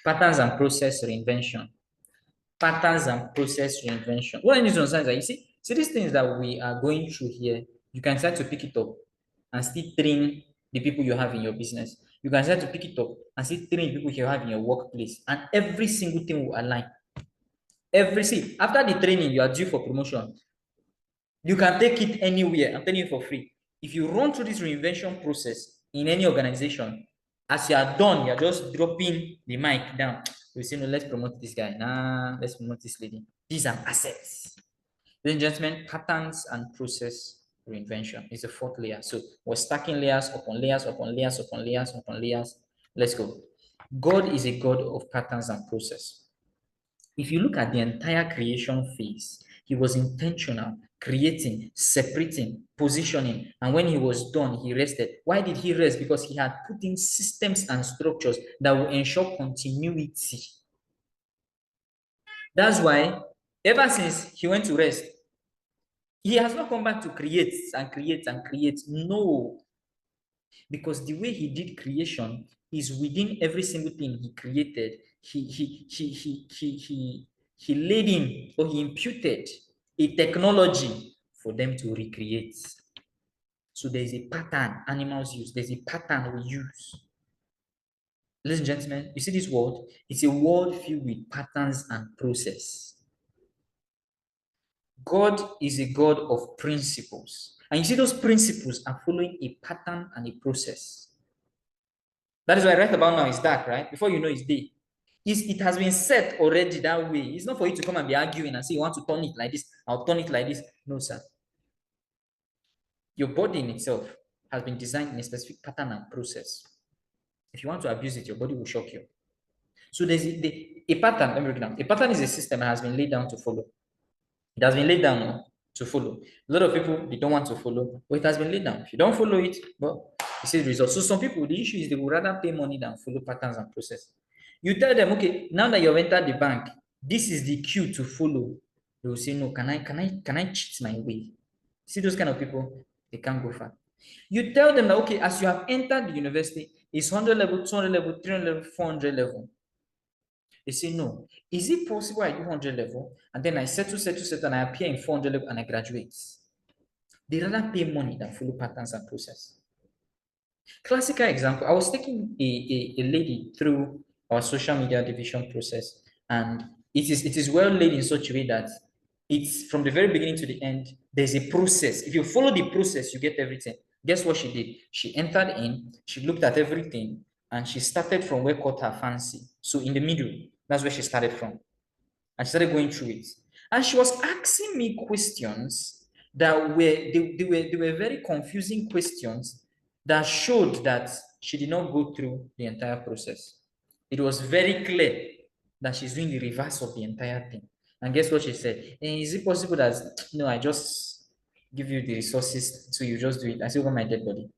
Patterns and process reinvention. Patterns and process reinvention. What I need to understand is that see these things that we are going through here, you can start to pick it up and still train the people you have in your business. You can start to pick it up and still train the people you have in your workplace, and every single thing will align. After the training, you are due for promotion. You can take it anywhere. I'm telling you for free. If you run through this reinvention process in any organization, as you are done, you're just dropping the mic down. You say, no, let's promote this guy. Nah, let's promote this lady. These are assets. Ladies and gentlemen, patterns and process reinvention is the fourth layer. So we're stacking layers upon layers upon layers upon layers upon layers. Let's go. God is a God of patterns and process. If you look at the entire creation phase, he was intentional, creating, separating, positioning, and when he was done, he rested. Why did he rest? Because he had put in systems and structures that will ensure continuity. That's why, ever since he went to rest, he has not come back to create and create and create. No. Because the way he did creation is within every single thing he created, he laid in, or he imputed a technology for them to recreate. So there's a pattern animals use, there's a pattern we use. Ladies and gentlemen, you see this world? It's a world filled with patterns and process. God is a God of principles. And you see those principles are following a pattern and a process. That is why right about now it's dark, right? Before you know it's day. It has been set already that way. It's not for you to come and be arguing and say you want to turn it like this, I'll turn it like this. No, sir. Your body in itself has been designed in a specific pattern and process. If you want to abuse it, your body will shock you. So there's a pattern. Let me break it down. A pattern is a system that has been laid down to follow. It has been laid down to follow. A lot of people, they don't want to follow, but it has been laid down. If you don't follow it, well, you see the results. So some people, the issue is they would rather pay money than follow patterns and process. You tell them, okay, now that you've entered the bank, this is the queue to follow. They will say, no, can I cheat my way? See those kind of people, they can't go far. You tell them that, okay, as you have entered the university, it's 100 level, 200 level, 300 level, 400 level. They say, no. Is it possible I do 100 level and then I settle, and I appear in 400 level and I graduate? They rather pay money than follow patterns and process. Classical example, I was taking a lady through our social media division process, and it is well laid in such a way that it's from the very beginning to the end, there's a process. If you follow the process, you get everything. Guess what she did? She entered in, she looked at everything, and she started from where caught her fancy. So in the middle, that's where she started from. And she started going through it. And she was asking me questions that were very confusing questions that showed that she did not go through the entire process. It was very clear that she's doing the reverse of the entire thing. And guess what she said? Is it possible that, no, I just give you the resources so you just do it? I say, over my dead body.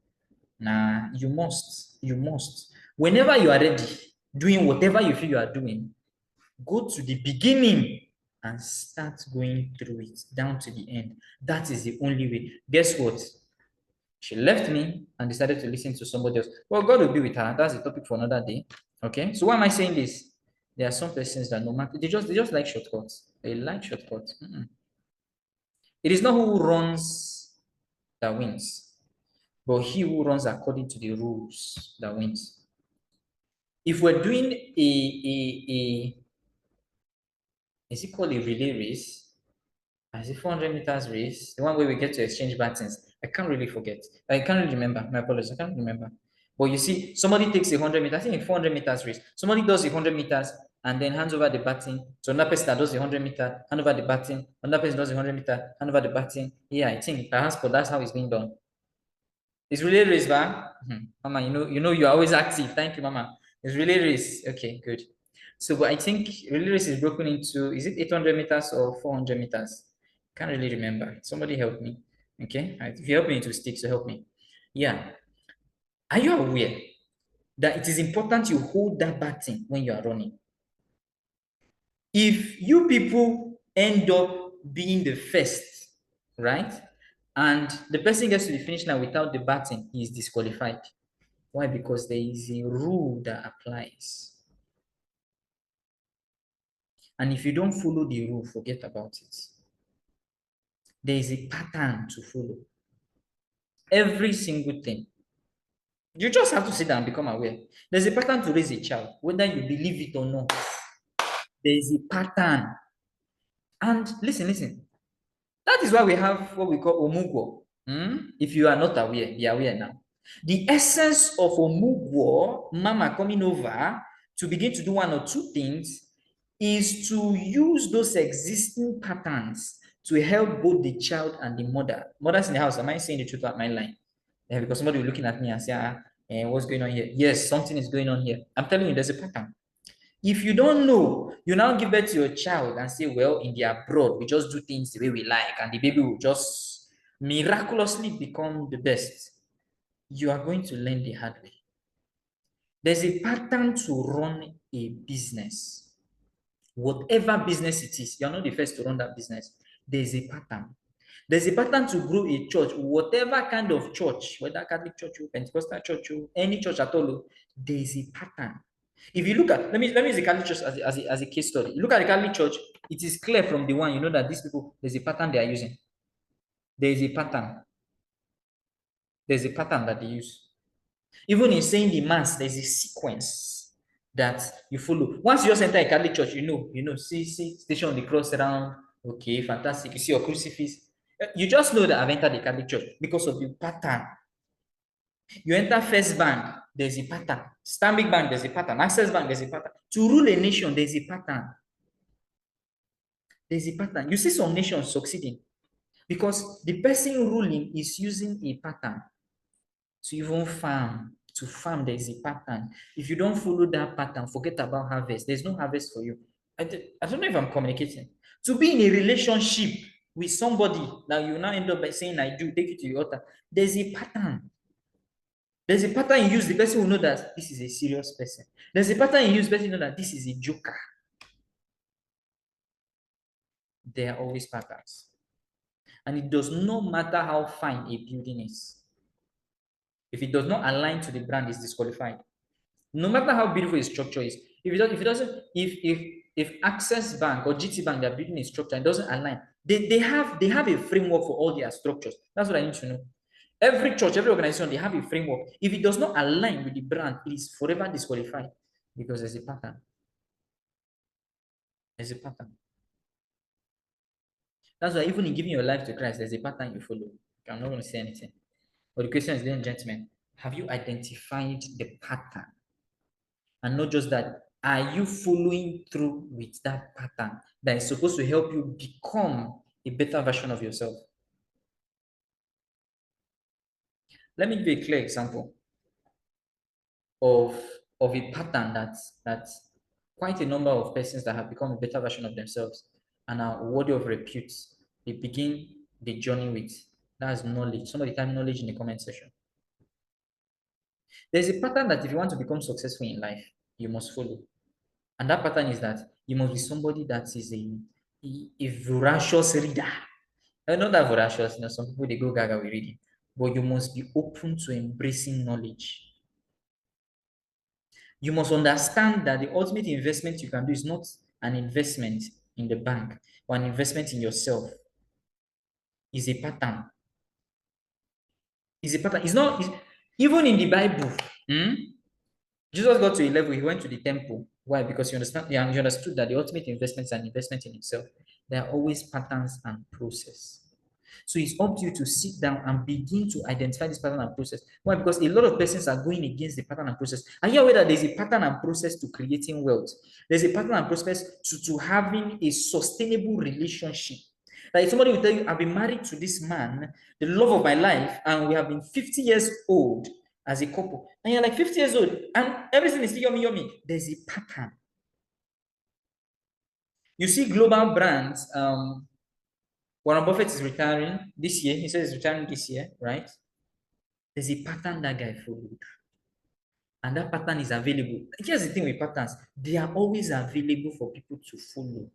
Nah, you must. You must. Whenever you are ready, doing whatever you feel you are doing, go to the beginning and start going through it down to the end. That is the only way. Guess what? She left me and decided to listen to somebody else. Well, God will be with her. That's a topic for another day. Okay. So why am I saying this? There are some persons that no matter, they just like shortcuts. They like shortcuts. It is not who runs that wins, but he who runs according to the rules that wins. If we're doing is it called a relay race? Is it 400 meters race? The one where we get to exchange battens. I can't really forget. I can't really remember. My apologies. I can't remember. But you see, somebody takes 100 meters. I think in 400 meters race. Somebody does 100 meters and then hands over the baton to another person that does 100 meter, hand over the baton. Another person does 100 meter, hand over the baton. Yeah, I think perhaps, but that's how it's being done. It's relay race, ba? Mama, you know, you're always active. Thank you, Mama. It's relay race. Okay, good. So, but I think relay race is broken into, is it 800 meters or 400 meters? Can't really remember. Somebody help me. Okay, if you help me, it will stick. So help me. Yeah. Are you aware that it is important you hold that baton when you are running? If you people end up being the first, right? And the person gets to the finish line without the baton, he is disqualified. Why? Because there is a rule that applies. And if you don't follow the rule, forget about it. There is a pattern to follow. Every single thing. You just have to sit down and become aware. There's a pattern to raise a child, whether you believe it or not. There is a pattern. And listen. That is why we have what we call omugwo. If you are not aware, be aware now. The essence of omugwo, mama coming over to begin to do one or two things, is to use those existing patterns to help both the child and the mother. Mothers in the house, am I saying the truth at my line? Because somebody will be looking at me and say, what's going on here? Yes, something is going on here. I'm telling you, there's a pattern. If you don't know, you now give birth to your child and say, well, in the abroad, we just do things the way we like, and the baby will just miraculously become the best. You are going to learn the hard way. There's a pattern to run a business. Whatever business it is, you're not the first to run that business. There's a pattern. There's a pattern to grow a church, whatever kind of church, whether Catholic church or Pentecostal church or any church at all, there's a pattern. If you look at, let me use the Catholic church as a case study. You look at the Catholic church, it is clear from the one, you know that these people, there's a pattern they are using. There is a pattern. There's a pattern that they use. Even in saying the mass, there's a sequence that you follow. Once you just enter a Catholic church, you know, see, station on the cross around. Okay, fantastic. You see your crucifix. You just know that I've entered the Catholic church because of the pattern. You enter First Bank, there's a pattern. Stanbic Bank, there's a pattern. Access Bank, there's a pattern. To rule a nation, there's a pattern. There's a pattern. You see some nations succeeding because the person ruling is using a pattern to even farm. To farm, there's a pattern. If you don't follow that pattern, forget about harvest. There's no harvest for you. I don't know if I'm communicating. To be in a relationship with somebody that you now end up by saying, I do, take it to the altar. There's a pattern. There's a pattern you use, the person will know that this is a serious person. There's a pattern you use, the person will know that this is a joker. There are always patterns. And it does not matter how fine a building is. If it does not align to the brand, it's disqualified. No matter how beautiful its structure is, if Access Bank or GT Bank, they're building a structure and doesn't align, they have a framework for all their structures. That's what I need to know. Every church, every organization, they have a framework. If it does not align with the brand, it is forever disqualified because there's a pattern. There's a pattern. That's why even in giving your life to Christ, there's a pattern you follow. I'm not going to say anything. But the question is, ladies and gentlemen, have you identified the pattern? And not just that, are you following through with that pattern that is supposed to help you become a better version of yourself? Let me give you a clear example of a pattern that's quite a number of persons that have become a better version of themselves and are worthy of repute. They begin the journey with. That's knowledge. Somebody type knowledge in the comment section. There's a pattern that if you want to become successful in life, you must follow. And that pattern is that you must be somebody that is a voracious reader. Not that voracious, some people they go gaga with reading, but you must be open to embracing knowledge. You must understand that the ultimate investment you can do is not an investment in the bank or an investment in yourself. It's a pattern. It's a pattern. Even in the Bible. Jesus got to a level, he went to the temple. Why? Because you understood that the ultimate investment is an investment in itself. There are always patterns and process. So it's up to you to sit down and begin to identify this pattern and process. Why? Because a lot of persons are going against the pattern and process. Are you aware that there's a pattern and process to creating wealth? There's a pattern and process to having a sustainable relationship. Like somebody will tell you, I've been married to this man, the love of my life, and we have been 50 years old as a couple. And you're like 50 years old, and everything is still yummy. There's a pattern. You see global brands, Warren Buffett is retiring this year. He says he's retiring this year, right? There's a pattern that guy followed. And that pattern is available. Here's the thing with patterns. They are always available for people to follow.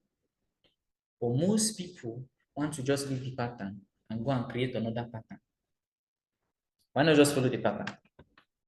But most people want to just leave the pattern and go and create another pattern. Why not just follow the pattern?